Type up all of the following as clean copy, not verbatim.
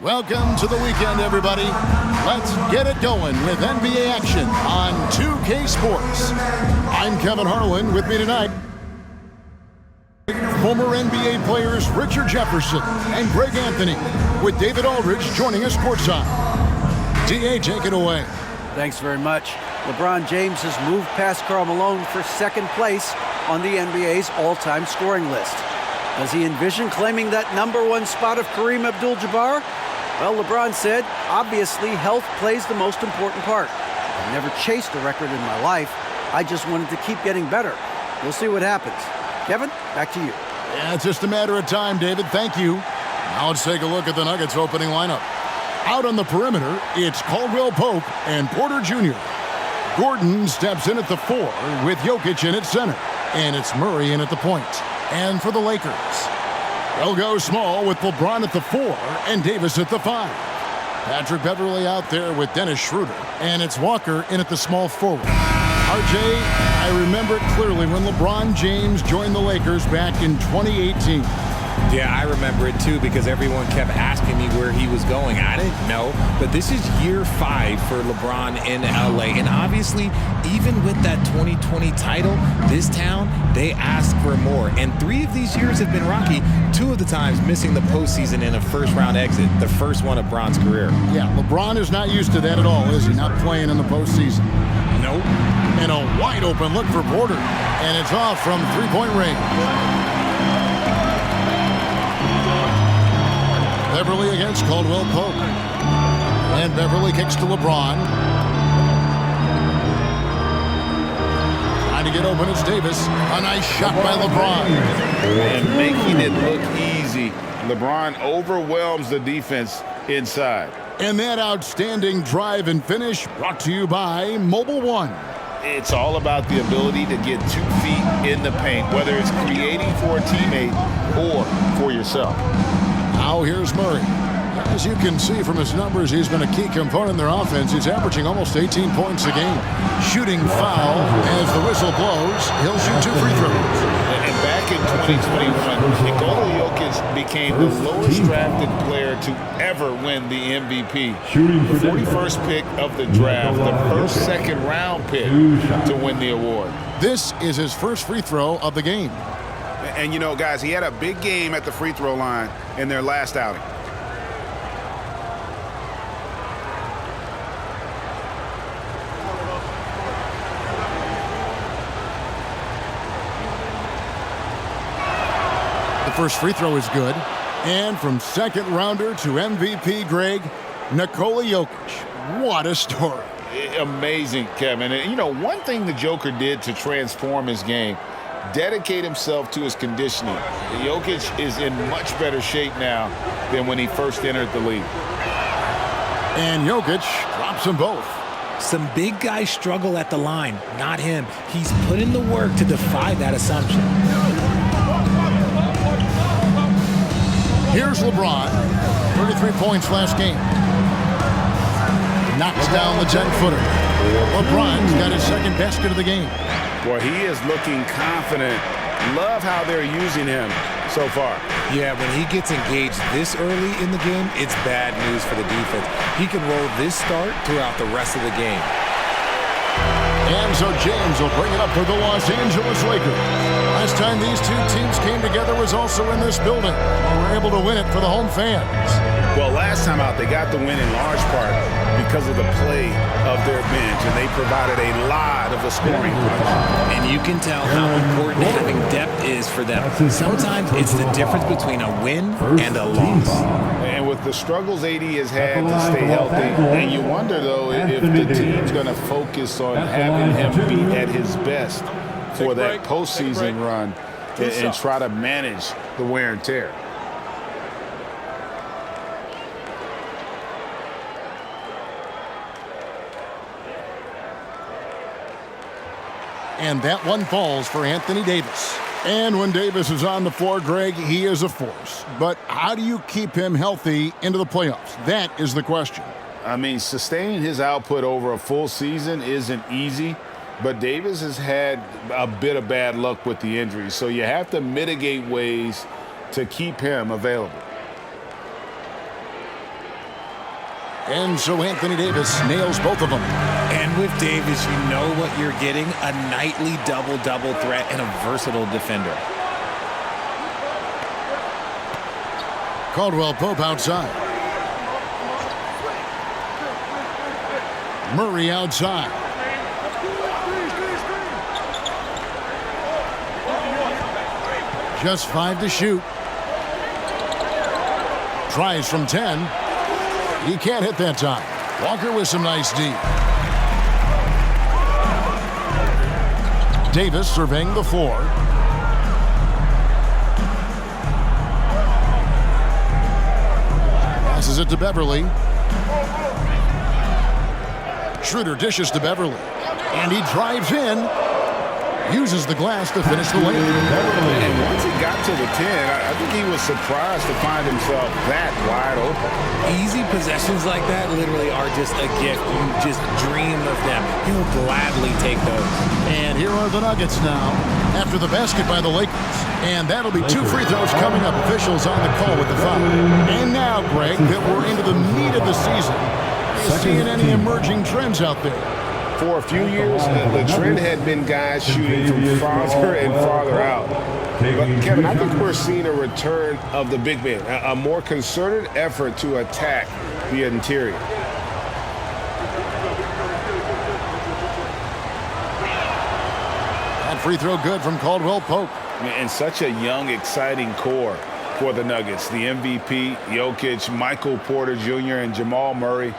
Welcome to the weekend, everybody. Let's get it going with NBA action on 2K Sports. I'm Kevin Harlan. With me tonight, former NBA players Richard Jefferson and Greg Anthony, with David Aldridge joining us courtside. DA, take it away. Thanks very much. LeBron James has moved past Karl Malone for second place on the NBA's all-time scoring list. Does he envision claiming that #1 spot of Kareem Abdul-Jabbar? Well, LeBron said, obviously, health plays the most important part. I never chased a record in my life. I just wanted to keep getting better. We'll see what happens. Kevin, back to you. Yeah, it's just a matter of time, David. Thank you. Now let's take a look at the Nuggets opening lineup. Out on the perimeter, it's Caldwell Pope and Porter Jr. Gordon steps in at the 4 with Jokic in at center. And it's Murray in at the point. And for the Lakers, they'll go small with LeBron at the 4 and Davis at the 5. Patrick Beverley out there with Dennis Schroeder. And it's Walker in at the small forward. RJ, I remember it clearly when LeBron James joined the Lakers back in 2018. Yeah, I remember it too because everyone kept asking me where he was going. I didn't know, but this is year 5 for LeBron in LA. And obviously, even with that 2020 title, this town, they asked for more. And 3 of these years have been rocky, 2 of the times missing the postseason in a first-round exit, the first one of Bron's career. Yeah, LeBron is not used to that at all, is he? Not playing in the postseason. Nope. And a wide-open look for Porter. And it's off from three-point range. Beverley against Caldwell Pope. And Beverley kicks to LeBron. Trying to get open, it's Davis. A nice shot by LeBron. And making it look easy. LeBron overwhelms the defense inside. And that outstanding drive and finish brought to you by Mobile One. It's all about the ability to get 2 feet in the paint, whether it's creating for a teammate or for yourself. Now here's Murray. As you can see from his numbers, he's been a key component in their offense. He's averaging almost 18 points a game. Shooting foul as the whistle blows. He'll shoot 2 free throws. And back in 2021, Nikola Jokic became the lowest drafted player to ever win the MVP. The 41st pick of the draft, the first second-round pick to win the award. This is his first free throw of the game. And, you know, guys, he had a big game at the free throw line in their last outing. The first free throw is good. And from second rounder to MVP, Greg, Nikola Jokic. What a story. Amazing, Kevin. And, you know, one thing the Joker did to transform his game, dedicate himself to his conditioning. Jokic is in much better shape now than when he first entered the league. And Jokic drops them both. Some big guys struggle at the line, not him. He's put in the work to defy that assumption. Here's LeBron, 33 points last game. Knocks down the 10-footer. LeBron's got his second basket of the game. Boy, he is looking confident. Love how they're using him so far. Yeah, when he gets engaged this early in the game, it's bad news for the defense. He can roll this start throughout the rest of the game. And so James will bring it up for the Los Angeles Lakers. Last time these 2 teams came together was also in this building. They were able to win it for the home fans. Well, last time out, they got the win in large part because of the play of their bench, and they provided a lot of the scoring. And you can tell how important having depth is for them. Sometimes it's the difference between a win and a loss. And with the struggles AD has had to stay healthy, and you wonder, though, if the team's going to focus on having him be at his best for that postseason run and try to manage the wear and tear. And that one falls for Anthony Davis. And when Davis is on the floor, Greg, he is a force. But how do you keep him healthy into the playoffs? That is the question. I mean, sustaining his output over a full season isn't easy, but Davis has had a bit of bad luck with the injuries, so you have to mitigate ways to keep him available. And so Anthony Davis nails both of them. And with Davis, you know what you're getting, a nightly double-double threat and a versatile defender. Caldwell Pope outside. Murray outside. Just 5 to shoot. Tries from 10. He can't hit that time. Walker with some nice D. Davis surveying the floor. Passes it to Beverly. Schroeder dishes to Beverly. And he drives in. Uses the glass to finish the layup. And once he got to the 10, I think he was surprised to find himself that wide open. Easy possessions like that literally are just a gift. You just dream of them. He'll gladly take those. And here are the Nuggets now after the basket by the Lakers. And that'll be 2 free throws coming up. Officials on the call with the foul. And now, Greg, that we're into the meat of the season, is seeing any emerging trends out there? For a few years, the trend had been guys shooting from farther and farther out. But, Kevin, I think we're seeing a return of the big man, a more concerted effort to attack the interior. That free throw good from Caldwell Pope. And such a young, exciting core for the Nuggets. The MVP, Jokic, Michael Porter Jr., and Jamal Murray.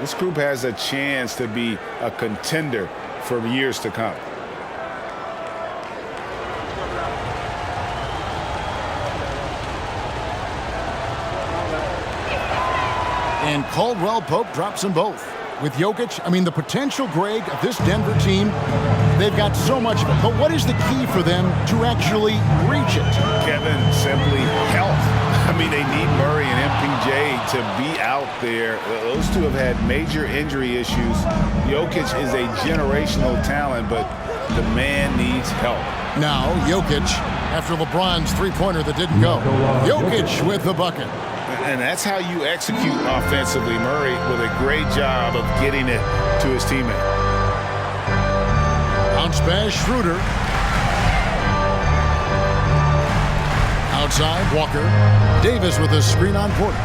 This group has a chance to be a contender for years to come. And Caldwell Pope drops them both. With Jokic, I mean, the potential, Greg, of this Denver team, they've got so much of it. But what is the key for them to actually reach it? Kevin, simply health. I mean, they need Murray and MPJ to be out there. Those two have had major injury issues. Jokic is a generational talent, but the man needs help. Now, Jokic, after LeBron's three-pointer that didn't go. Jokic with the bucket. And that's how you execute offensively. Murray with a great job of getting it to his teammate. Bounce pass, Schroeder. Outside, Walker. Davis with a screen on Porter.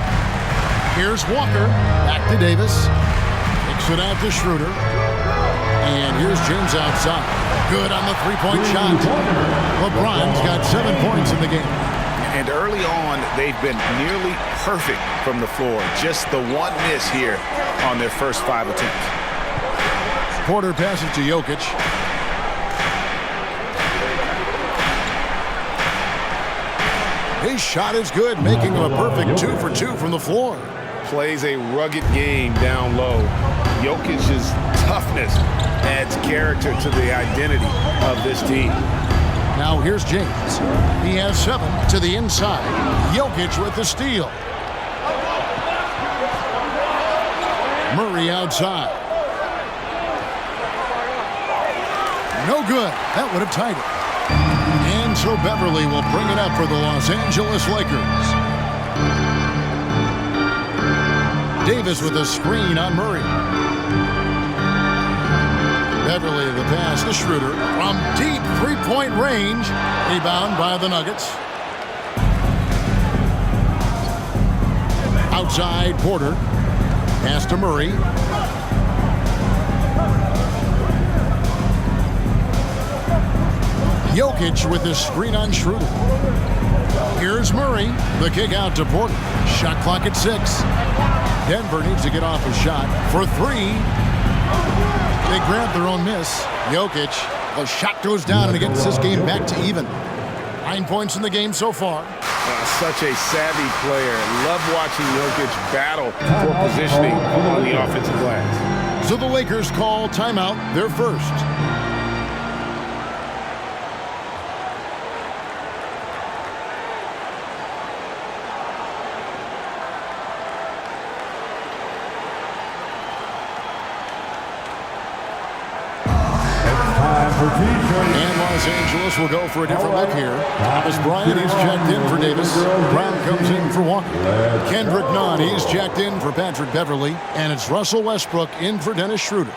Here's Walker. Back to Davis. Kicks it out to Schroeder. And here's James outside. Good on the three-point shot. LeBron's got 7 points in the game. And early on, they've been nearly perfect from the floor. Just the one miss here on their first 5 attempts. Porter passes to Jokic. His shot is good, making him a perfect 2 for 2 from the floor. Plays a rugged game down low. Jokic's toughness adds character to the identity of this team. Now here's James. He has 7 to the inside. Jokic with the steal. Murray outside. No good. That would have tied it. And so Beverly will bring it up for the Los Angeles Lakers. Davis with a screen on Murray. Beverly the pass to Schroeder from deep three-point range. Rebound by the Nuggets. Outside, Porter. Pass to Murray. Jokic with his screen on Schroeder. Here's Murray. The kick out to Porter. Shot clock at 6. Denver needs to get off a shot for 3. They grab their own miss. Jokic, the shot goes down and it gets this game back to even. 9 points in the game so far. Such a savvy player. Love watching Jokic battle for positioning on the offensive glass. So the Lakers call timeout, their first. And Los Angeles will go for a different look here. Thomas Bryant, he's checked in for Davis. Brown comes in for Walker. Kendrick Nunn, he's checked in for Patrick Beverly. And it's Russell Westbrook in for Dennis Schroeder.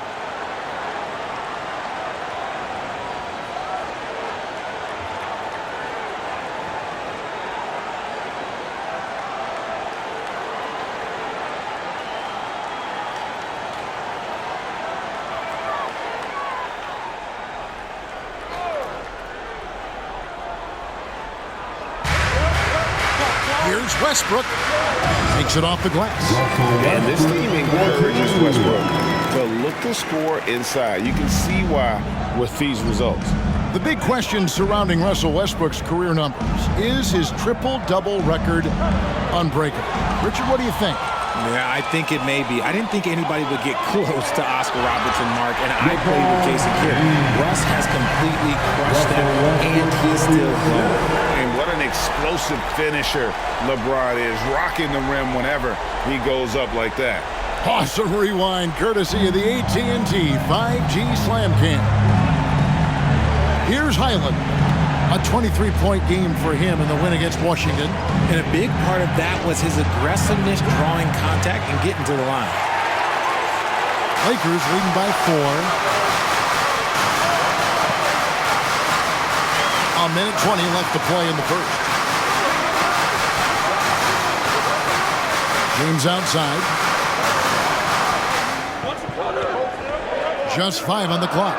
Here's Westbrook. Takes it off the glass. And this team encourages Westbrook to look to score inside. You can see why with these results. The big question surrounding Russell Westbrook's career numbers is his triple-double record unbreakable. Richard, what do you think? Yeah, I think it may be. I didn't think anybody would get close to Oscar Robertson, Mark, and I played with Jason Kidd. Russ has completely crushed that, and he's still going. And what an explosive finisher LeBron is, rocking the rim whenever he goes up like that. Awesome rewind, courtesy of the AT&T 5G Slam Cam. Here's Highland. A 23-point game for him in the win against Washington. And a big part of that was his aggressiveness, drawing contact and getting to the line. Lakers leading by 4. A minute 20 left to play in the first. James outside. Just 5 on the clock.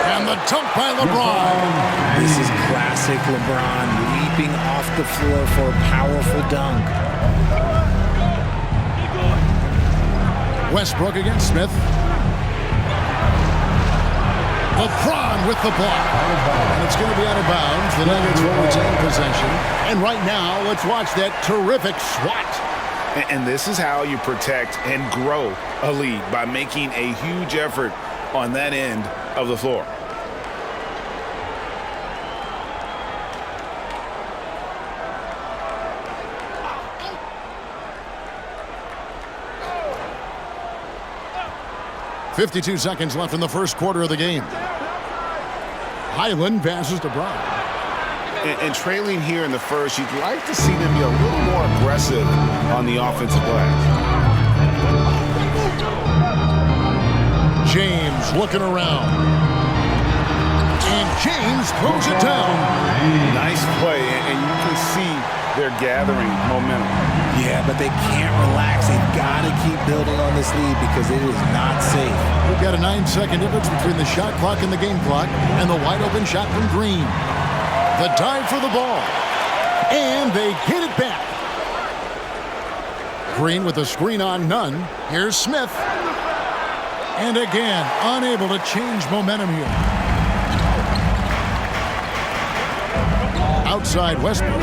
And the dunk by LeBron. This is classic LeBron, leaping off the floor for a powerful dunk. Westbrook against Smith. LeBron with the block. And it's going to be out of bounds. The Nuggets will retain possession. And right now, let's watch that terrific swat. And this is how you protect and grow a lead, by making a huge effort on that end of the floor. .52 seconds left in the first quarter of the game. Highland passes to Brown. And trailing here in the first, you'd like to see them be a little more aggressive on the offensive glass. James looking around. And James throws it down. Nice play, and you can see they're gathering momentum. Yeah, but they can't relax. They've got to keep building on this lead because it is not safe. We've got a 9-second difference between the shot clock and the game clock, and the wide open shot from Green. The dive for the ball. And they get it back. Green with a screen on Nunn. Here's Smith. And again, unable to change momentum here. Outside Westbrook.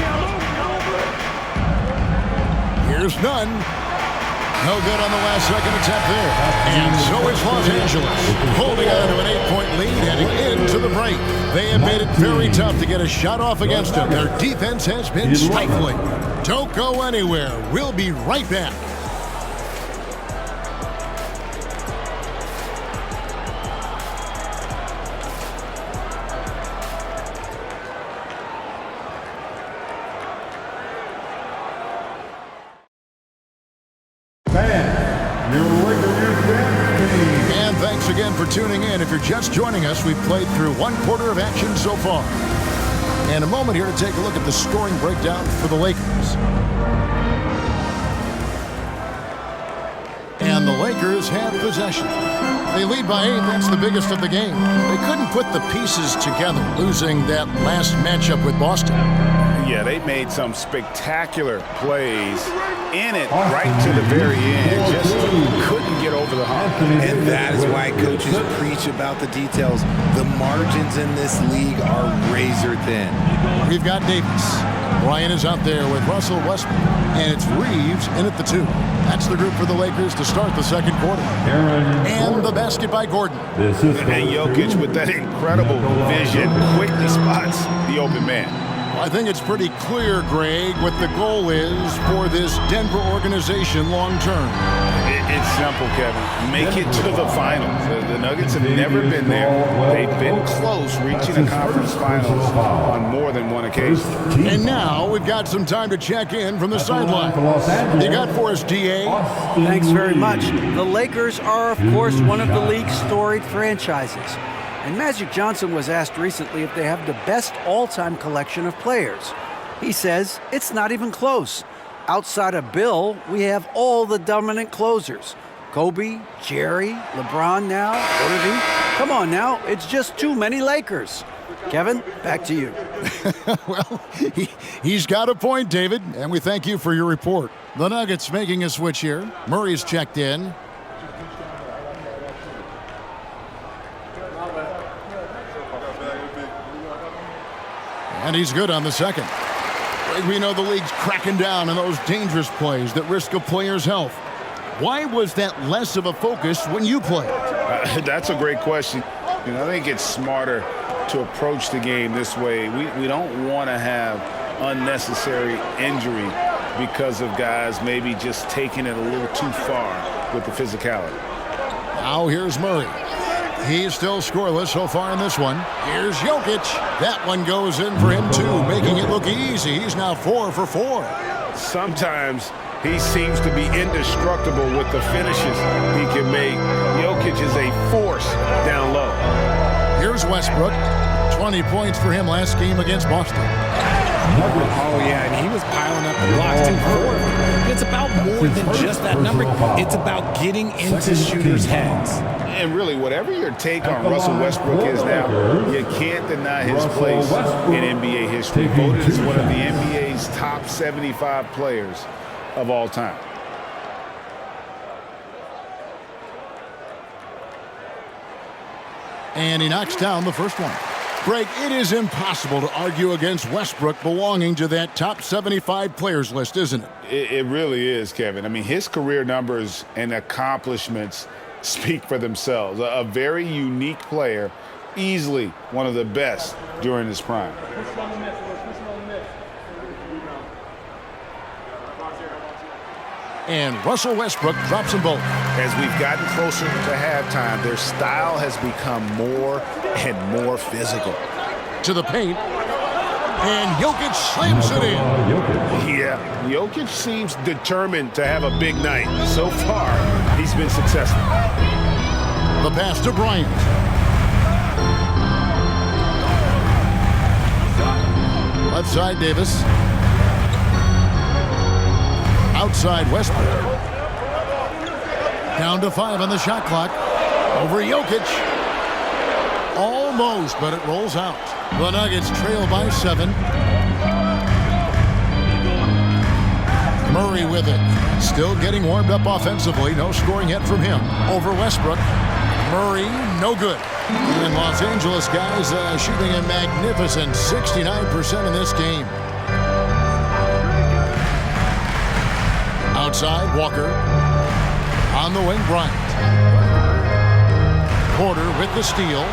Here's Nunn. No good on the last second attempt there. And so is Los Angeles, holding on to an 8-point lead heading into the break. They have made it very tough to get a shot off against them. Their defense has been stifling. Don't go anywhere. We'll be right back. And thanks again for tuning in. If you're just joining us, we've played through one quarter of action so far. And a moment here to take a look at the scoring breakdown for the Lakers. And the Lakers have possession. They lead by 8. That's the biggest of the game. They couldn't put the pieces together, losing that last matchup with Boston. Yeah, they made some spectacular plays in it right to the very end. Just couldn't get over the hump. And that is why coaches preach about the details. The margins in this league are razor thin. We've got Davis. Bryant is out there with Russell Westbrook. And it's Reeves in at the 2. That's the group for the Lakers to start the second quarter. And the basket by Gordon. And Jokic with that incredible vision quickly spots the open man. I think it's pretty clear, Greg, what the goal is for this Denver organization long term. It's simple, Kevin. Make it to the finals. The Nuggets have never been there. They've been close reaching a conference finals on more than one occasion. And now we've got some time to check in from the sideline. You got for us, DA? Thanks very much. The Lakers are, of course, one of the league's storied franchises. And Magic Johnson was asked recently if they have the best all-time collection of players. He says it's not even close. Outside of Bill, we have all the dominant closers. Kobe, Jerry, LeBron now, Irving. Come on now, it's just too many Lakers. Kevin, back to you. Well, he's got a point, David, and we thank you for your report. The Nuggets making a switch here. Murray's checked in. And he's good on the second. We know the league's cracking down on those dangerous plays that risk a player's health. Why was that less of a focus when you played? That's a great question. I think it's smarter to approach the game this way. We don't want to have unnecessary injury because of guys maybe just taking it a little too far with the physicality. Now here's Murray. He's still scoreless so far in this one. Here's Jokic. That one goes in for him too, making it look easy. He's now 4 for 4. Sometimes he seems to be indestructible with the finishes he can make. Jokic is a force down low. Here's Westbrook. 20 points for him last game against Boston. Oh, yeah, and he was piling up the blocks, too. 4. It's about more than just that number. It's about getting into shooters' heads. And really, whatever your take on Russell Westbrook is now, you can't deny his place in NBA history. Voted as one of the NBA's top 75 players of all time. And he knocks down the first one. Greg, it is impossible to argue against Westbrook belonging to that top 75 players list, isn't it? It really is, Kevin. I mean, his career numbers and accomplishments speak for themselves. A very unique player, easily one of the best during his prime. And Russell Westbrook drops them both. As we've gotten closer to halftime, their style has become more and more physical. To the paint. And Jokic slams it in. Yeah, Jokic seems determined to have a big night. So far, he's been successful. The pass to Bryant. Left side, Davis. Outside Westbrook. Down to 5 on the shot clock. Over Jokic. Almost, but it rolls out. The Nuggets trail by 7. Murray with it. Still getting warmed up offensively. No scoring yet from him. Over Westbrook. Murray, no good. And Los Angeles guys shooting a magnificent 69% in this game. Outside, Walker. On the wing, Bryant. Porter with the steal.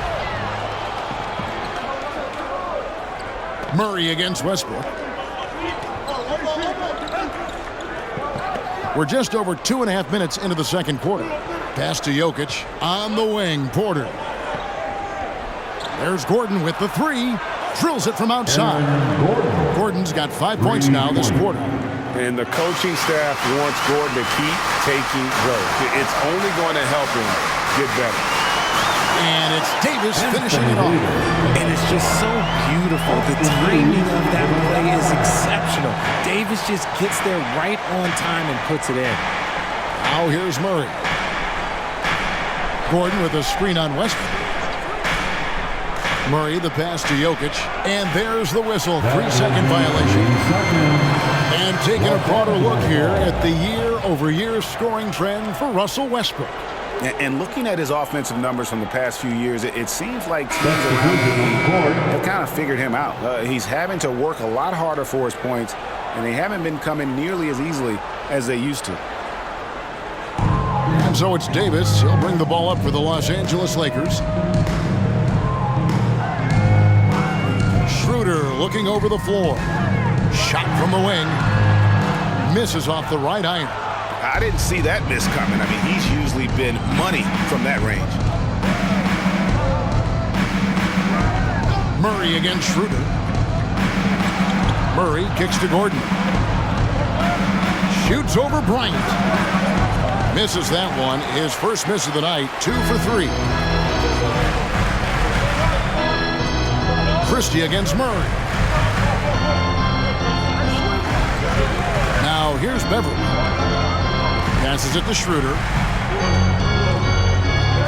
Murray against Westbrook. We're just over 2.5 minutes into the second quarter. Pass to Jokic. On the wing, Porter. There's Gordon with the 3. Drills it from outside. Gordon's got 5 points now this quarter. And the coaching staff wants Gordon to keep taking growth. It's only going to help him get better. And it's Davis finishing it off. And it's just so beautiful. The timing of that play is exceptional. Davis just gets there right on time and puts it in. Now here's Murray. Gordon with a screen on Westbrook. Murray, the pass to Jokic. And there's the whistle. 3-second violation. And taking a broader look here at the year-over-year scoring trend for Russell Westbrook. And looking at his offensive numbers from the past few years, it seems like teams around the league have kind of figured him out. He's having to work a lot harder for his points, and they haven't been coming nearly as easily as they used to. And so it's Davis. He'll bring the ball up for the Los Angeles Lakers. Schroeder looking over the floor. Shot from the wing. Misses off the right iron. I didn't see that miss coming. I mean, he's usually been money from that range. Murray against Schroeder. Murray kicks to Gordon. Shoots over Bryant. Misses that one. His first miss of the night, 2 for 3. Christie against Murray. Now here's Beverly. Passes it to Schroeder.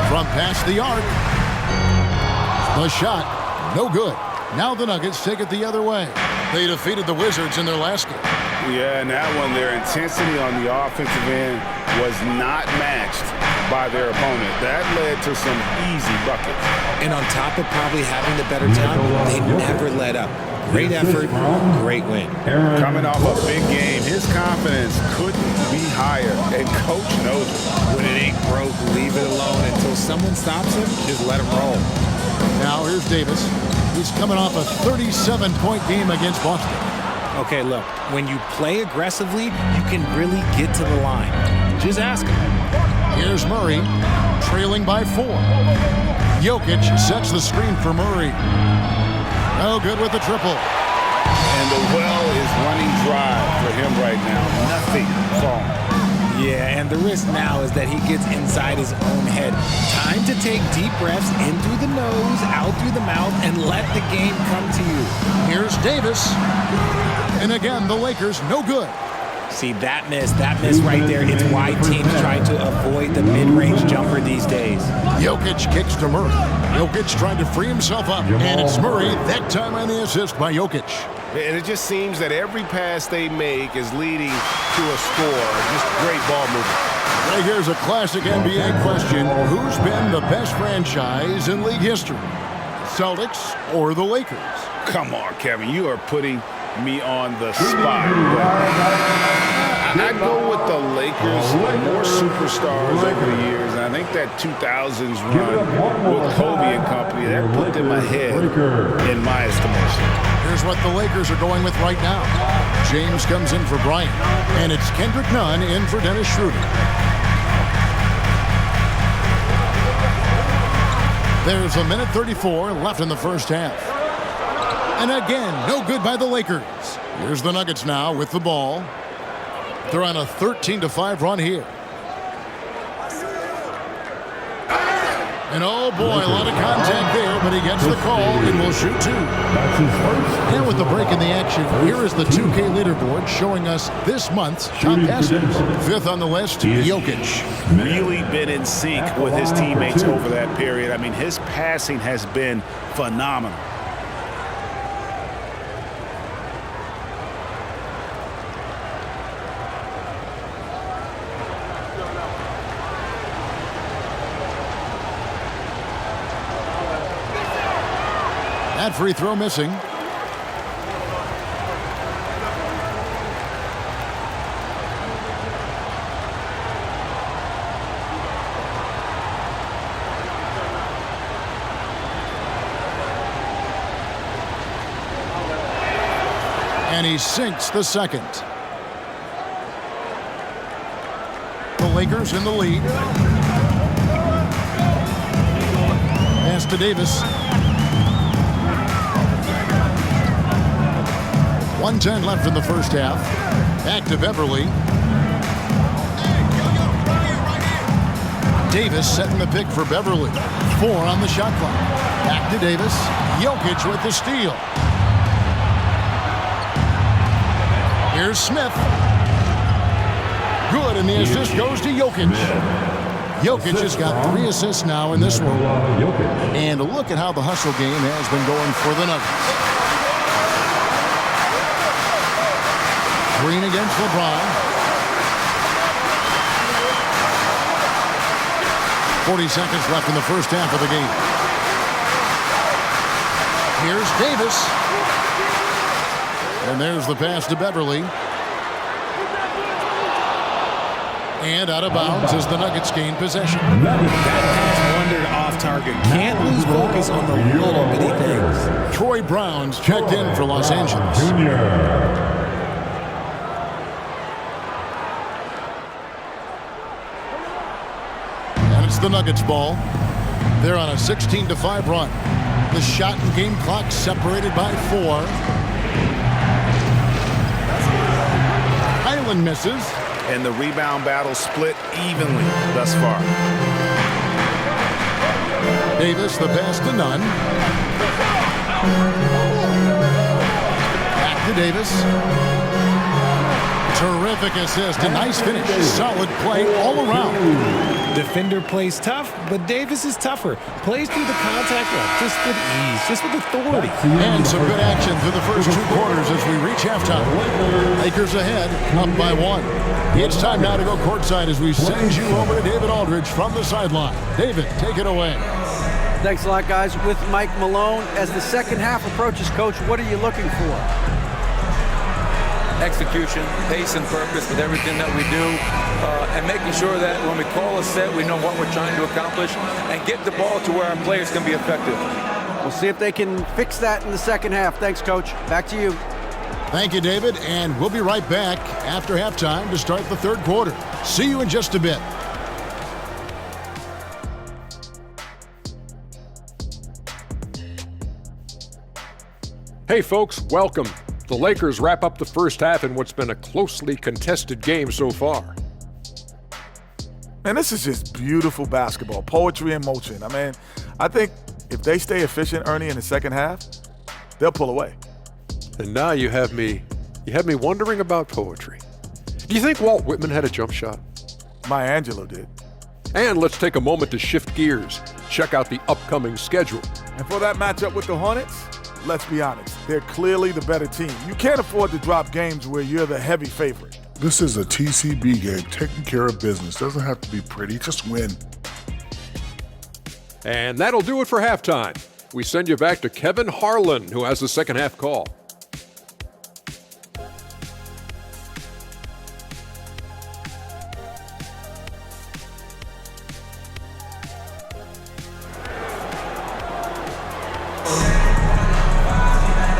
From past the arc. The shot, no good. Now the Nuggets take it the other way. They defeated the Wizards in their last game. Yeah, and that one, their intensity on the offensive end was not matched by their opponent. That led to some easy buckets. And on top of probably having the better time, they never let up. Great effort, great win. Coming off a big game, his confidence couldn't be higher, and Coach knows it. When it ain't broke, leave it alone until someone stops him. Just let him roll. Now here's Davis. He's coming off a 37-point game against Boston. Okay, look, when you play aggressively, you can really get to the line. Just ask him. Here's Murray, trailing by 4. Jokic sets the screen for Murray. No good with the triple. And the well is running dry for him right now. Nothing falling. Yeah, and the risk now is that he gets inside his own head. Time to take deep breaths in through the nose, out through the mouth, and let the game come to you. Here's Davis. And again, the Lakers, no good. See, that miss right there, it's why teams try to avoid the mid-range jumper these days. Jokic kicks to Murray. Jokic trying to free himself up, and it's Murray, that time on the assist by Jokic. And it just seems that every pass they make is leading to a score. Just great ball movement. Right, here's a classic NBA question. Who's been the best franchise in league history? Celtics or the Lakers? Come on, Kevin. You are putting me on the spot. I'd go with the Lakers. More superstars over the years. And I think that 2000s run with Kobe and company, that put them ahead in my estimation. Here's what the Lakers are going with right now. James comes in for Bryant, and it's Kendrick Nunn in for Dennis Schroeder. There's 1:34 left in the first half. And again, no good by the Lakers. Here's the Nuggets now with the ball. They're on a 13-5 run here. And oh boy, a lot of contact there, but he gets the call and will shoot 2. And with the break in the action, here is the 2K leaderboard showing us this month's top passers. 5th on the list, Jokic. Really been in sync with his teammates over that period. I mean, his passing has been phenomenal. That free throw missing. And he sinks the second. The Lakers in the lead. Pass to Davis. 1:10 left in the first half. Back to Beverly. Davis setting the pick for Beverly. 4 on the shot clock. Back to Davis. Jokic with the steal. Here's Smith. Good, and the assist goes to Jokic. Jokic has got 3 assists now in this one. And look at how the hustle game has been going for the Nuggets. Green against LeBron. 40 seconds left in the first half of the game. Here's Davis. And there's the pass to Beverly. And out of bounds as the Nuggets gain possession. That pass wandered off target. Can't lose focus on the little bitty things. Troy Brown's checked in for Los Angeles. the Nuggets ball. They're on a 16-5 run. The shot and game clock separated by 4. Highland misses. And the rebound battle split evenly thus far. Davis, the pass to Nunn. Back to Davis. Terrific assist. A nice finish. Solid play all around. Defender plays tough, but Davis is tougher. Plays through the contact well, just with ease, just with authority. And some good action through the first 2 quarters as we reach halftime. Lakers ahead, up by 1. It's time now to go courtside as we send you over to David Aldridge from the sideline. David, take it away. Thanks a lot, guys. With Mike Malone, as the second half approaches, Coach, what are you looking for? Execution, pace, and purpose with everything that we do, and making sure that when we call a set, we know what we're trying to accomplish and get the ball to where our players can be effective. We'll see if they can fix that in the second half. Thanks, Coach. Back to you. Thank you, David, and we'll be right back after halftime to start the third quarter. See you in just a bit. Hey folks, welcome. The Lakers wrap up the first half in what's been a closely contested game so far. Man, this is just beautiful basketball, poetry in motion. I mean, I think if they stay efficient, Ernie, in the second half, they'll pull away. And now you have me wondering about poetry. Do you think Walt Whitman had a jump shot? Maya Angelou did. And let's take a moment to shift gears, check out the upcoming schedule. And for that matchup with the Hornets, let's be honest, they're clearly the better team. You can't afford to drop games where you're the heavy favorite. This is a TCB game, taking care of business. Doesn't have to be pretty, just win. And that'll do it for halftime. We send you back to Kevin Harlan, who has the second half call.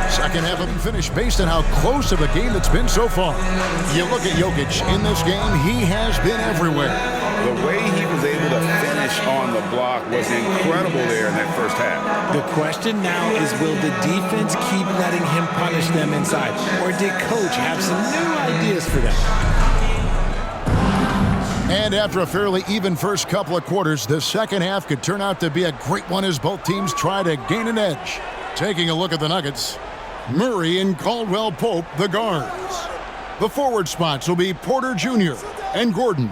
Second half of the finish based on how close of a game it's been so far. You look at Jokic in this game, he has been everywhere. The way he was able to finish on the block was incredible there in that first half. The question now is, will the defense keep letting him punish them inside? Or did Coach have some new ideas for them? And after a fairly even first couple of quarters, the second half could turn out to be a great one as both teams try to gain an edge. Taking a look at the Nuggets, Murray and Caldwell Pope, the guards. The forward spots will be Porter Jr. and Gordon.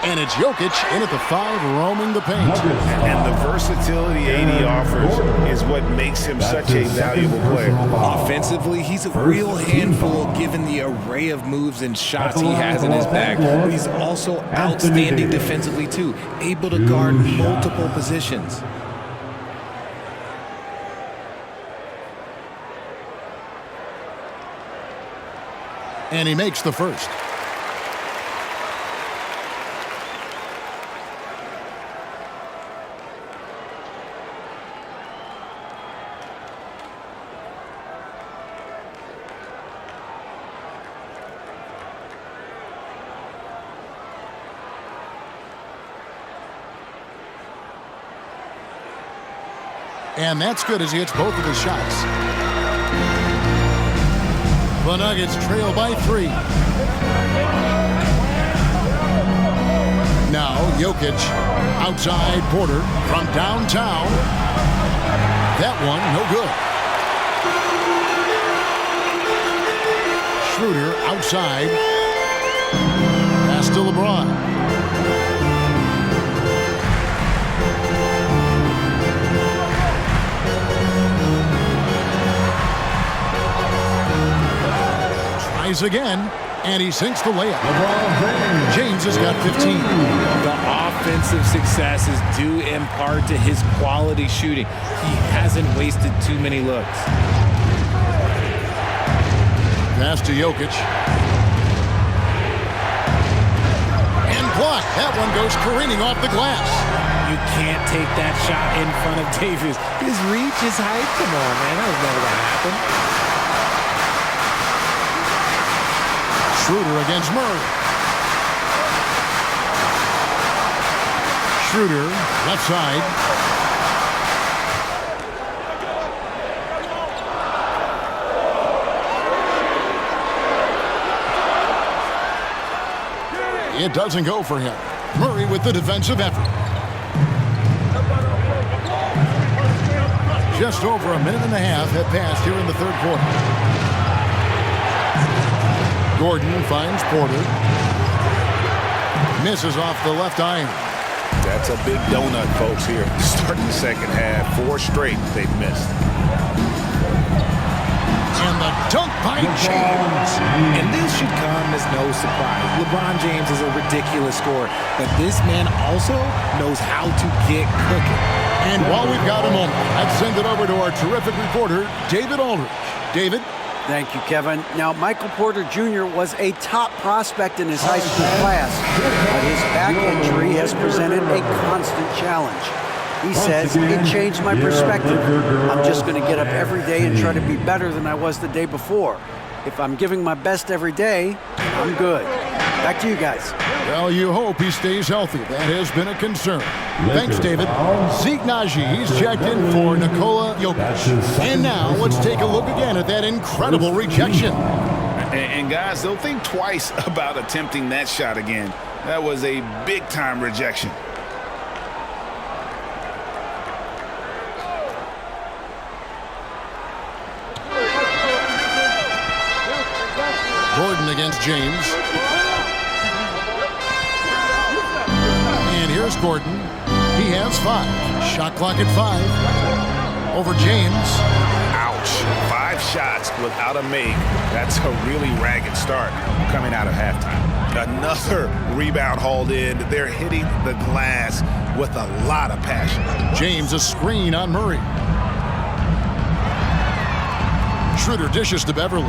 And it's Jokic in at the 5, roaming the paint. And the versatility AD offers is what makes him such a valuable player. Offensively, he's a real handful given the array of moves and shots he has in his bag. But he's also outstanding defensively, too, able to guard multiple positions. And he makes the first. And that's good as he hits both of his shots. The Nuggets trail by 3. Now Jokic outside Porter from downtown. That one no good. Schroeder outside. Pass to LeBron. Again, and he sinks the layup. James has got 15. The offensive success is due in part to his quality shooting. He hasn't wasted too many looks. Pass to Jokic. And blocked. That one goes careening off the glass. You can't take that shot in front of Davis. His reach is height. Come on, man. That was never going to happen. Schroeder against Murray. Schroeder, left side. It doesn't go for him. Murray with the defensive effort. Just over a minute and a half have passed here in the third quarter. Gordon finds Porter. Misses off the left iron. That's a big donut, folks, here. Starting the second half, 4 straight they've missed. And the dunk by James. And this should come as no surprise. LeBron James is a ridiculous scorer, but this man also knows how to get cooking. And while we've got a moment, let's send it over to our terrific reporter, David Aldridge. David? Thank you, Kevin. Now, Michael Porter Jr. was a top prospect in his high school class, but his back injury has presented a constant challenge. He says, it changed my perspective. I'm just going to get up every day and try to be better than I was the day before. If I'm giving my best every day, I'm good. Back to you guys. Well, you hope he stays healthy. That has been a concern. Thanks, David. Zeke Naji, he's checked in for Nikola Jokic. And now let's take a look again at that incredible rejection. And guys, they'll think twice about attempting that shot again. That was a big-time rejection. Gordon against James. And here's Gordon. He has 5. Shot clock at 5. Over James. Ouch. 5 shots without a make. That's a really ragged start coming out of halftime. Another rebound hauled in. They're hitting the glass with a lot of passion. James a screen on Murray. Schroeder dishes to Beverly.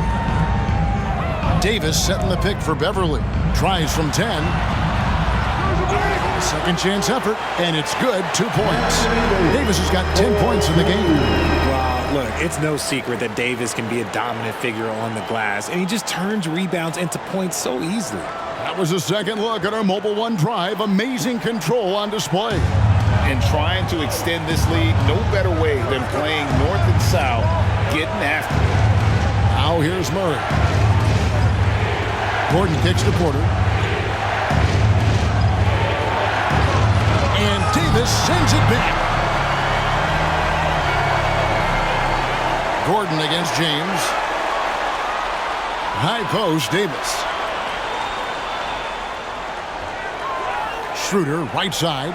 Davis setting the pick for Beverly. Tries from 10. Second chance effort, and it's good. 2 points. Davis has got 10 points in the game. Well, look, it's no secret that Davis can be a dominant figure on the glass, and he just turns rebounds into points so easily. That was a second look at our Mobile One drive. Amazing control on display. And trying to extend this lead, no better way than playing north and south, getting after it. Now here's Murray. Gordon kicks to Porter. And Davis sends it back. Gordon against James. High post, Davis. Schroeder, right side.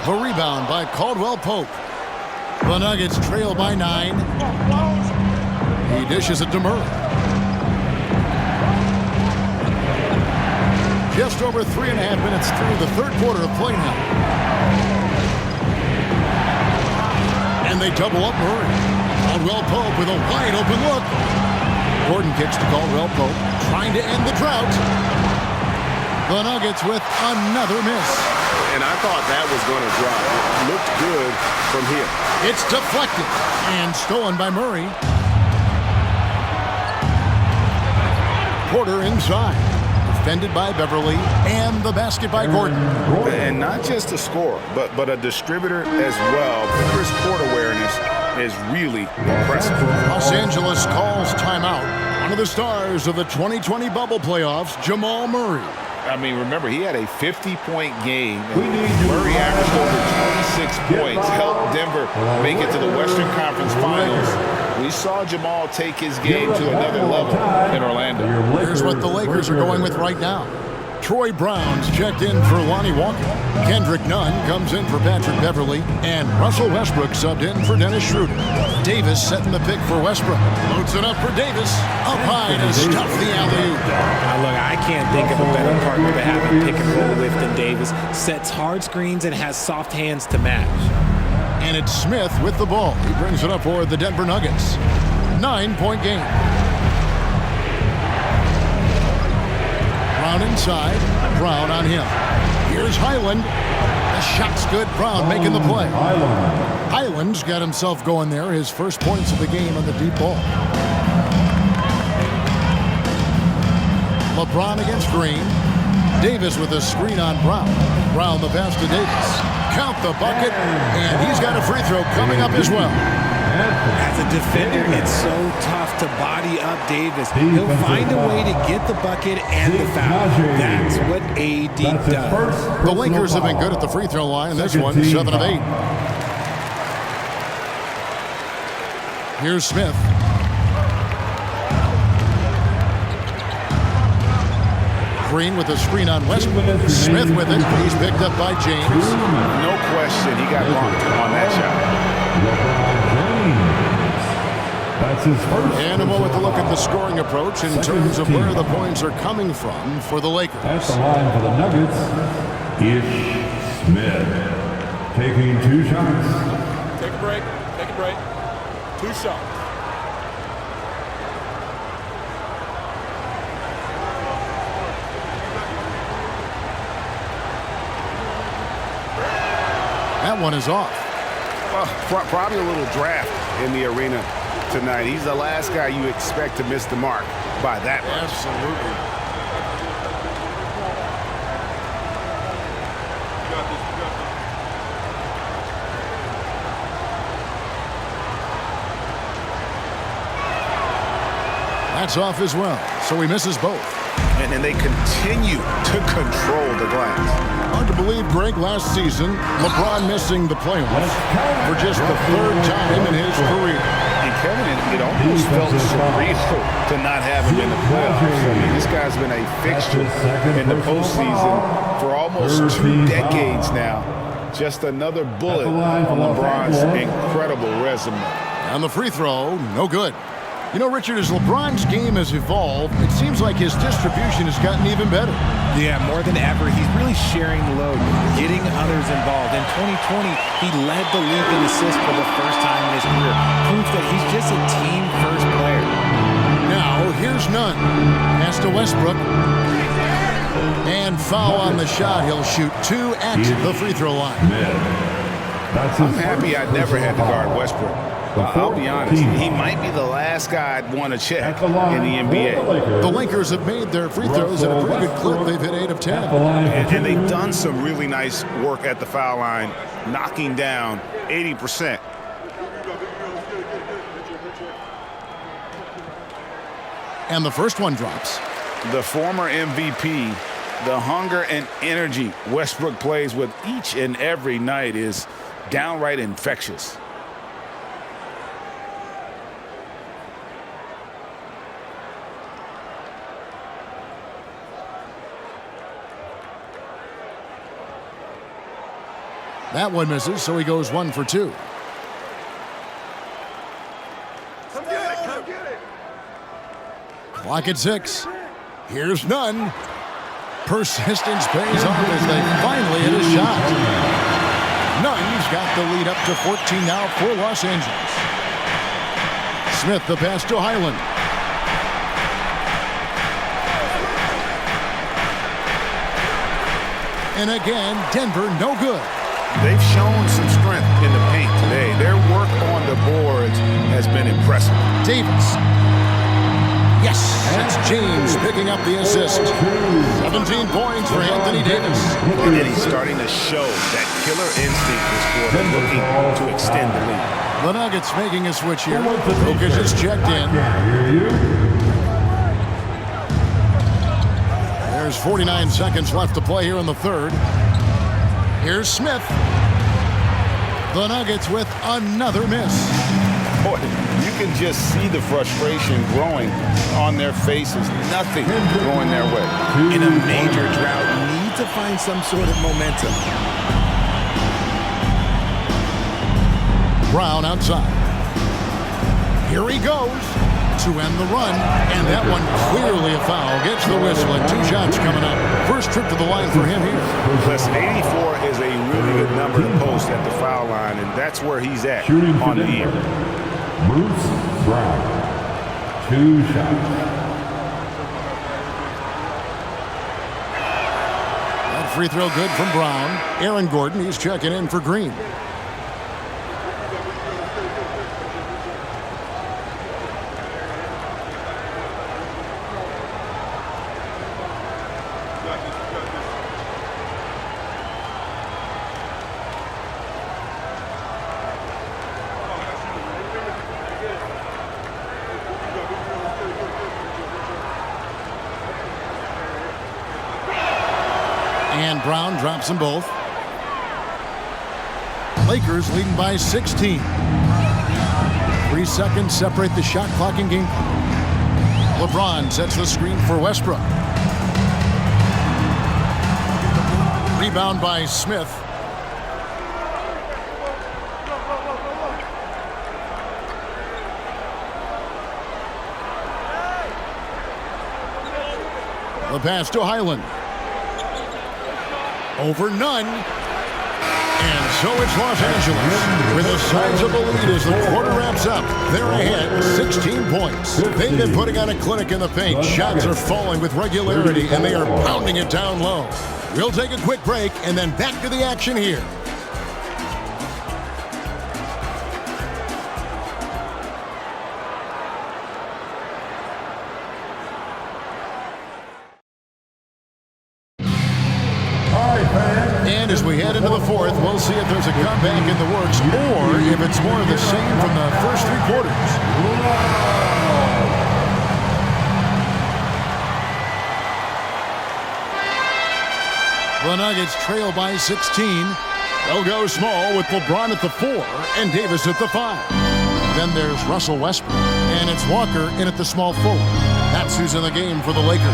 The rebound by Caldwell Pope. The Nuggets trail by 9. He dishes it to Murray. Just over 3.5 minutes through the third quarter of play now. And they double up Murray. Caldwell Pope with a wide open look. Gordon kicks to Caldwell Pope, trying to end the drought. The Nuggets with another miss. And I thought that was going to drop. It looked good from here. It's deflected and stolen by Murray. Porter inside. Defended by Beverly. And the basket by Gordon. And not just a scorer, but a distributor as well. Porter's court awareness is really impressive. Los Angeles calls timeout. One of the stars of the 2020 bubble playoffs, Jamal Murray. I mean, remember, he had a 50-point game. Murray averaged over 26 points, helped Denver make it to the Western Conference Finals. We saw Jamal take his game to another level in Orlando. Here's what the Lakers are going with right now. Troy Brown's checked in for Lonnie Walker. Kendrick Nunn comes in for Patrick Beverly. And Russell Westbrook subbed in for Dennis Schroeder. Davis setting the pick for Westbrook. Loads it up for Davis. Up high to stuff the alley-oop. Look, I can't think of a better partner to have a pick and roll with than Davis. Sets hard screens and has soft hands to match. And it's Smith with the ball. He brings it up for the Denver Nuggets. 9-point game. Brown inside. Brown on him. Here's Highland. The shot's good. Brown making the play. Highland's got himself going there. His first points of the game on the deep ball. LeBron against Green. Davis with a screen on Brown. Brown the pass to Davis. Count the bucket, and he's got a free throw coming up as well. As a defender, it's so tough to body up Davis. He'll find a way to get the bucket and the foul. That's what AD does. The Lakers have been good at the free throw line in this one, 7 of 8. Here's Smith. Green with a screen on Westbrook. Smith with it. He's picked up by James. No question, he got bumped on that shot. That's his first. And a moment to look at the scoring approach in terms of where the points are coming from for the Lakers. That's the line for the Nuggets. Ish Smith taking 2 shots. Take a break. Take a break. 2 shots. That one is off. Probably a little draft in the arena tonight. He's the last guy you expect to miss the mark by that much. Absolutely. That's off as well, so he misses both. And then they continue to control the glass. Hard to believe, Greg, last season, LeBron missing the playoffs for just the 3rd time in his career. And Kevin, it almost felt surreal to not have him in the playoffs. I mean, this guy's been a fixture in the postseason for almost 2 decades now. Just another bullet on LeBron's incredible resume. And the free throw, no good. You know, Richard, as LeBron's game has evolved, it seems like his distribution has gotten even better. Yeah, more than ever, he's really sharing the load, getting others involved. In 2020, he led the league in assists for the first time in his career. Proof that he's just a team-first player. Now, here's none. Pass to Westbrook. And foul on the shot. He'll shoot 2 at the free throw line. I'm happy I never had to guard Westbrook. I'll be honest, he might be the last guy I'd want to check in the NBA. The Lakers have made their free throws at a pretty good clip. They've hit 8 of 10. And they've done some really nice work at the foul line, knocking down 80%. And the first one drops. The former MVP, the hunger and energy Westbrook plays with each and every night is downright infectious. That one misses, so he goes 1 for 2. Come get it. Clock at 6. Here's none. Persistence pays off as they finally hit a shot. Nunn's got the lead up to 14 now for Los Angeles. Smith the pass to Highland. And again, Denver no good. They've shown some strength in the paint today. Their work on the boards has been impressive. Davis. Yes, that's James picking up the assist. 17 points for Anthony Davis. And then he's starting to show that killer instinct this quarter, looking to extend the lead. The Nuggets making a switch here. Jokic is checked in. There's 49 seconds left to play here in the 3rd. Here's Smith. The Nuggets with another miss. Boy, you can just see the frustration growing on their faces. Nothing going their way. In a major drought, need to find some sort of momentum. Brown outside. Here he goes to end the run, and that one clearly a foul. Gets the whistle, and 2 shots coming up. First trip to the line for him here. Listen, 84 is a really good number to post at the foul line, and that's where he's at on the year. Bruce Brown, 2 shots. That free throw good from Brown. Aaron Gordon, he's checking in for Green. And Brown drops them both. Lakers leading by 16. 3 seconds separate the shot clock and game clock. LeBron sets the screen for Westbrook. Rebound by Smith. The pass to Highland. Over none. And so it's Los Angeles with a sizable lead as the quarter wraps up. They're ahead 16 points. They've been putting on a clinic in the paint. Shots are falling with regularity, and they are pounding it down low. We'll take a quick break and then back to the action here. And as we head into the fourth, we'll see if there's a comeback in the works or if it's more of the same from the first 3 quarters. The Nuggets trail by 16. They'll go small with LeBron at the 4 and Davis at the 5. Then there's Russell Westbrook, and it's Walker in at the small forward. That's who's in the game for the Lakers.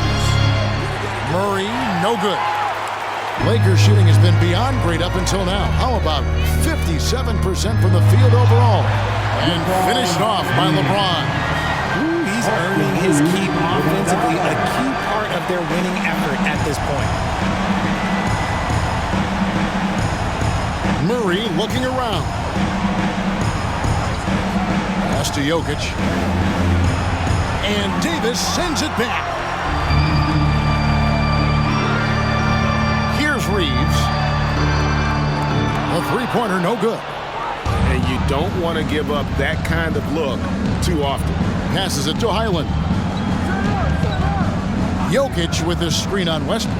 Murray, no good. Lakers shooting has been beyond great up until now. How about 57% from the field overall? And finished off by LeBron. Ooh, he's earning his keep offensively, a key part of their winning effort at this point. Murray looking around. Pass to Jokic. And Davis sends it back. Reeves. A three-pointer, no good. And you don't want to give up that kind of look too often. Passes it to Highland. Jokic with his screen on Westbrook.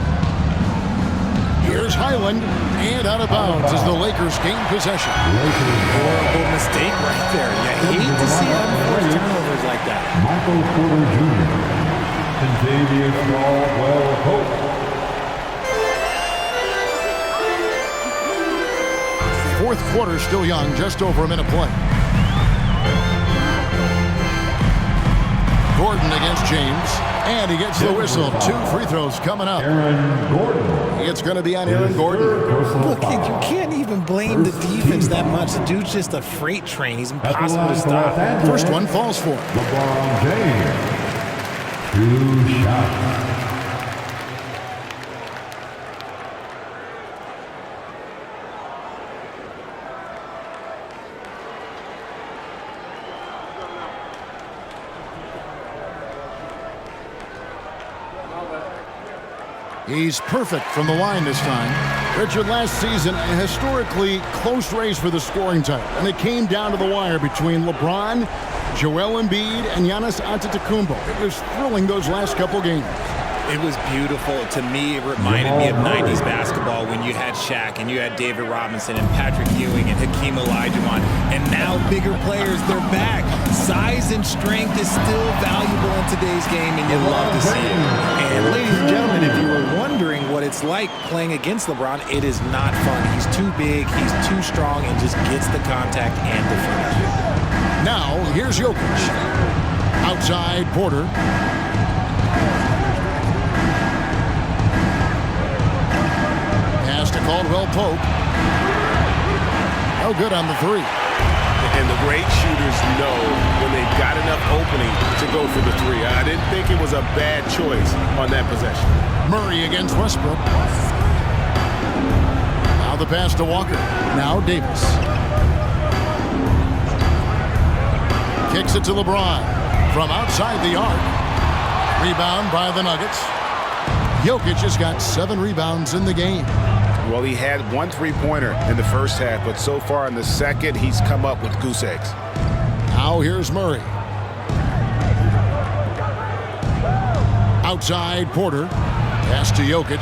Here's Highland, and out of bounds as the Lakers gain possession. Horrible mistake right there. You hate to see unforced turnovers like that. Michael Porter Jr. and Davius Caldwell-Pope. Fourth quarter still young, just over a minute play. Gordon against James, and he gets the whistle. 2 free throws coming up. Aaron Gordon. It's going to be on Aaron Gordon. Look, you can't even blame the defense that much. The dude's just a freight train. He's impossible to stop. First one falls for him. LeBron James. 2 shots. He's perfect from the line this time. Richard, last season, a historically close race for the scoring title, and it came down to the wire between LeBron, Joel Embiid, and Giannis Antetokounmpo. It was thrilling those last couple games. It was beautiful. To me, it reminded me of 90s basketball when you had Shaq and you had David Robinson and Patrick Ewing and Hakeem Olajuwon. And now bigger players, they're back. Size and strength is still valuable in today's game, and you love to see it. And ladies and gentlemen, if you were wondering what it's like playing against LeBron, it is not fun. He's too big, he's too strong, and just gets the contact and the finish. Now, here's Jokic. Outside, Porter. To Caldwell-Pope. No good on the 3. And the great shooters know when they've got enough opening to go for the 3. I didn't think it was a bad choice on that possession. Murray against Westbrook. Now the pass to Walker. Now Davis. Kicks it to LeBron. From outside the arc. Rebound by the Nuggets. Jokic has got 7 rebounds in the game. Well, he had 1 3-pointer in the first half, but so far in the second, he's come up with goose eggs. Now here's Murray. Outside, Porter. Pass to Jokic.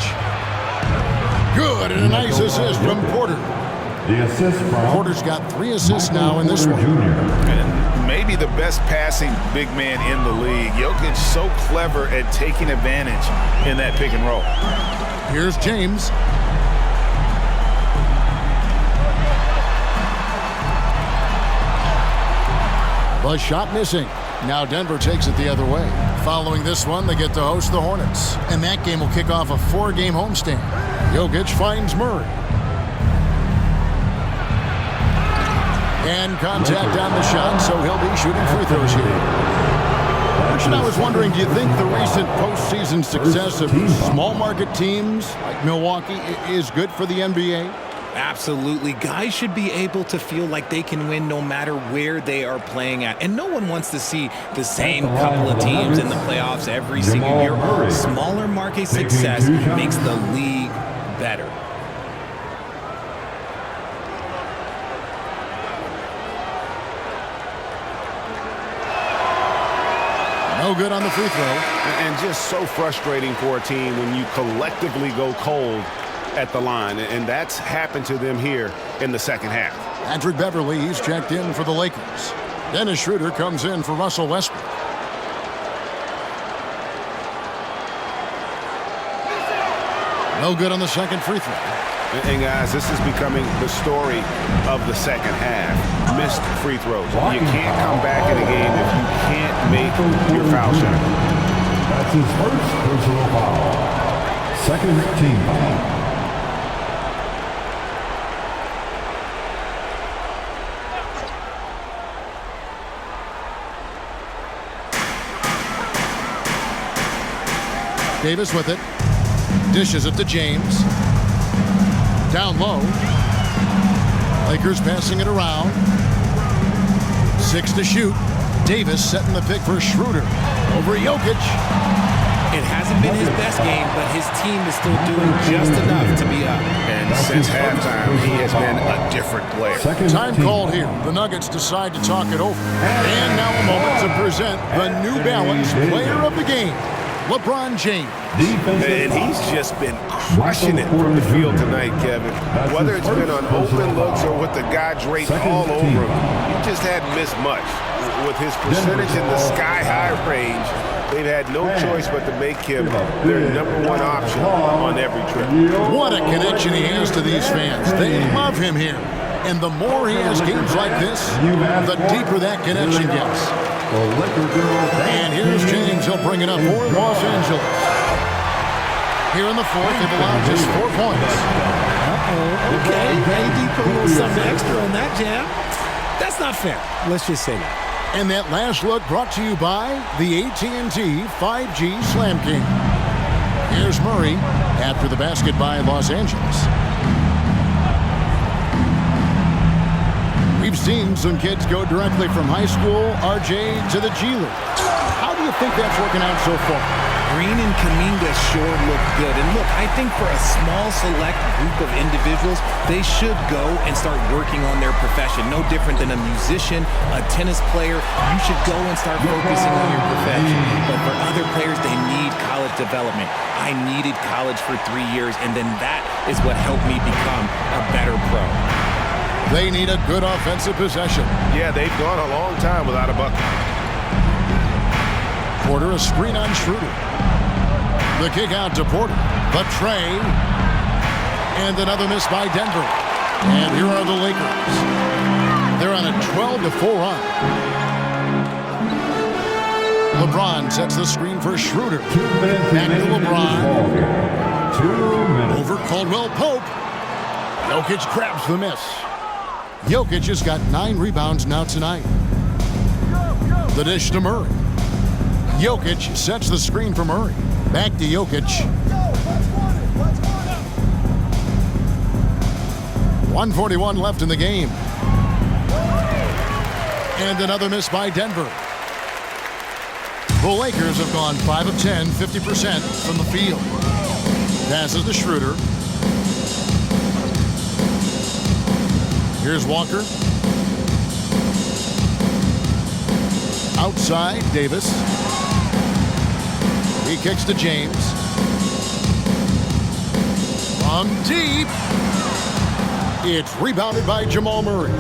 Good, and a nice assist from Porter. The assist from Porter's got 3 assists now in this one. Jr. And maybe the best passing big man in the league. Jokic so clever at taking advantage in that pick and roll. Here's James. The shot missing. Now Denver takes it the other way. Following this one, they get to host the Hornets. And that game will kick off a 4-game homestand. Jokic finds Murray. And contact on the shot, so he'll be shooting free throws here. And I was wondering, do you think the recent postseason success of small market teams like Milwaukee is good for the NBA? Absolutely. Guys should be able to feel like they can win no matter where they are playing at. And no one wants to see the same couple of teams in the playoffs every single year. Smaller market success makes the league better. No good on the free throw. And just so frustrating for a team when you collectively go cold at the line, and that's happened to them here in the second half. Patrick Beverly, he's checked in for the Lakers. Dennis Schroeder comes in for Russell Westbrook. No good on the second free throw. And guys, this is becoming the story of the second half. Missed free throws. You can't come back in a game if you can't make your foul shot. That's his first personal foul. Second team foul. Davis with it. Dishes it to James. Down low. Lakers passing it around. 6 to shoot. Davis setting the pick for Schroeder. Over Jokic. It hasn't been his best game, but his team is still doing just enough to be up. And since halftime, he has been a different player. Time called here. The Nuggets decide to talk it over. And now a moment to present the New Balance Player of the Game, LeBron James. And he's just been crushing it from the field tonight, Kevin. Whether it's been on open looks or with the guy draped all over him, he just hadn't missed much. With his percentage in the sky-high range, they've had no choice but to make him their #1 option on every trip. What a connection he has to these fans. They love him here. And the more he has games like this, the deeper that connection gets. And here's James. He'll bring it up for Los Angeles. Here in the fourth, they've allowed just 4 points. Okay, AD put a little something extra on that jam. That's not fair. Let's just say that. And that last look brought to you by the AT&T 5G Slam King. Here's Murray after the basket by Los Angeles. We've seen some kids go directly from high school, RJ, to the G League. How do you think that's working out so far? Green and Kuminga sure look good. And look, I think for a small select group of individuals, they should go and start working on their profession. No different than a musician, a tennis player. You should go and start focusing on your profession. But for other players, they need college development. I needed college for 3 years, and then that is what helped me become a better pro. They need a good offensive possession. Yeah, they've gone a long time without a bucket. Porter, a screen on Schroeder. The kick out to Porter. The tray. And another miss by Denver. And here are the Lakers. They're on a 12-4 run. LeBron sets the screen for Schroeder. Back to LeBron. Over Caldwell Pope. Jokic grabs the miss. Jokic has got 9 rebounds now tonight. The dish to Murray. Jokic sets the screen for Murray. Back to Jokic. 1:41 left in the game. And another miss by Denver. The Lakers have gone 5 of 10, 50% from the field. Passes to Schroeder. Here's Walker. Outside, Davis. He kicks to James. From deep. It's rebounded by Jamal Murray.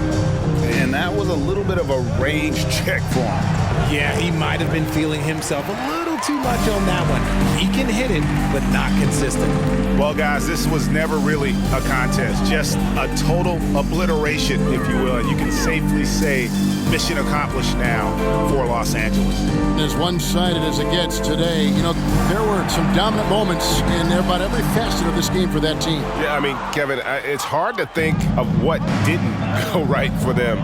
And and that was a little bit of a rage check for him. Yeah, he might have been feeling himself a little too much on that one. He can hit it, but not consistent. Well, guys, this was never really a contest, just a total obliteration, if you will. And you can safely say mission accomplished now for Los Angeles. As one-sided as it gets today, you know, there were some dominant moments in about every facet of this game for that team. Yeah, I mean, Kevin, it's hard to think of what didn't go right for them.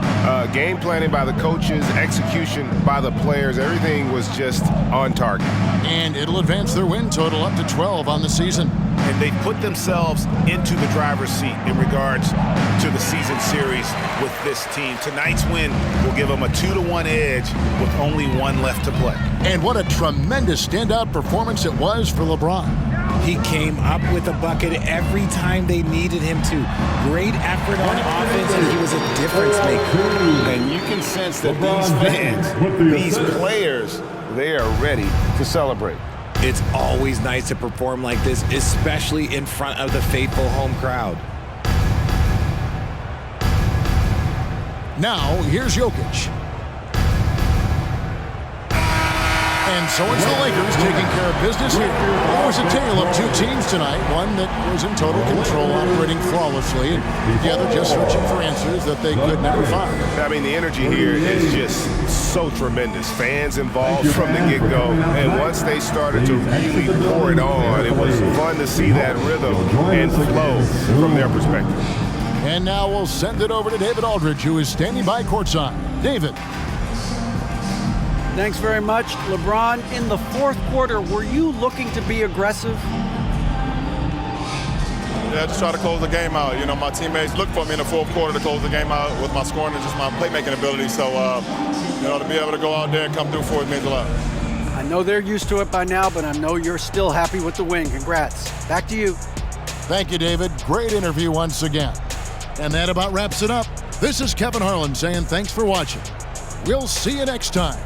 Game planning by the coaches, execution by the players, everything was just on target. And it'll advance their win total up to 12 on the season. And they put themselves into the driver's seat in regards to the season series with this team. Tonight's win will give them a 2-1 edge with only one left to play. And what a tremendous standout performance it was for LeBron. He came up with a bucket every time they needed him to. Great effort on offense, and he was a difference maker. And you can sense that these fans, these players, they are ready to celebrate. It's always nice to perform like this, especially in front of the faithful home crowd. Now, here's Jokic. And so it's the Lakers taking care of business here. It was a tale of two teams tonight, one that was in total control, operating flawlessly, and the other just searching for answers that they could never find. I mean, the energy here is just so tremendous. Fans involved from the get-go, and once they started to really pour it on, it was fun to see that rhythm and flow from their perspective. And now we'll send it over to David Aldridge, who is standing by courtside. David. Thanks very much. LeBron, in the fourth quarter, were you looking to be aggressive? Yeah, just try to close the game out. You know, my teammates looked for me in the fourth quarter to close the game out with my scoring and just my playmaking ability. So, you know, to be able to go out there and come through for it means a lot. I know they're used to it by now, but I know you're still happy with the win. Congrats. Back to you. Thank you, David. Great interview once again. And that about wraps it up. This is Kevin Harlan saying thanks for watching. We'll see you next time